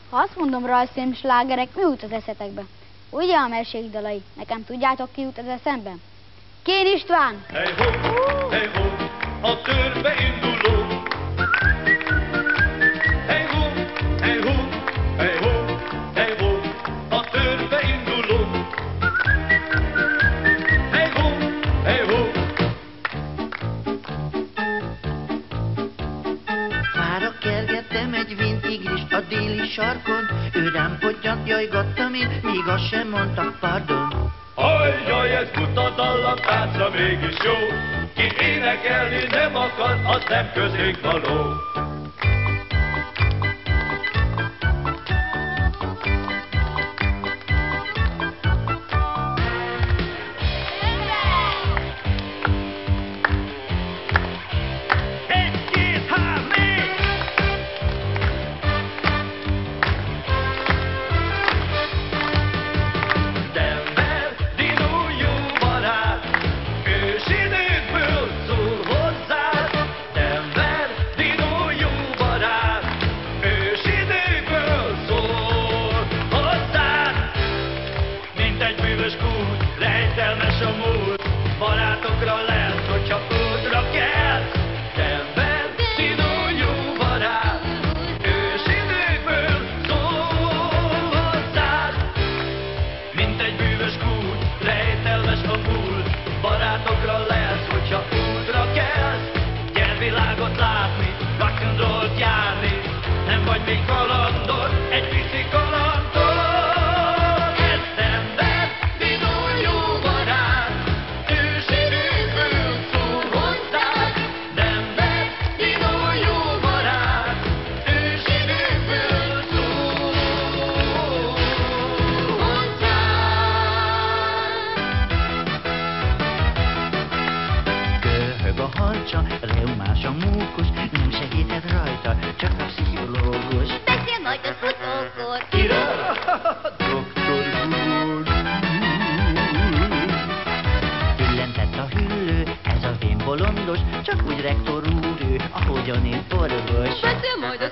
Ha azt mondom rajzfilm slágerek, mi jut az eszetekbe? Ugye a mesék dalai? Nekem tudjátok, ki jut az eszembe? Kén István! Hey ho, a törbe induló. Hey ho, hey ho, hey ho, hey ho, a törbe induló. Hey ho, hey ho. Fára kergettem egy vintigrist a déli sarkon, ő rám pottyant, jajgattam én, míg azt sem mondta pardon. Ajjaj, ez buta dallam, táncra mégis jó. Ki énekelni nem akar, az nem közénk való. Rejtelmes a múlt, barátokra lesz, hogyha útra kell. Denver, Dino jó barát, ősidőkből szól hozzád. Mint egy bűvös kút, rejtelmes a múlt, barátokra lesz, hogyha útra kell. Gyere világot látni, rock'n'rollt járni, nem vagy még kalandor, egy pici kalandor. Reumás a mókus, nem segített rajta, csak a pszichológus. Beszél majd a futókor. Kiről? Doktor úr. Billentett a hüllő, ez a vén bolondos, csak úgy rektor úr ő, ahogyan én orvos. Beszél majd a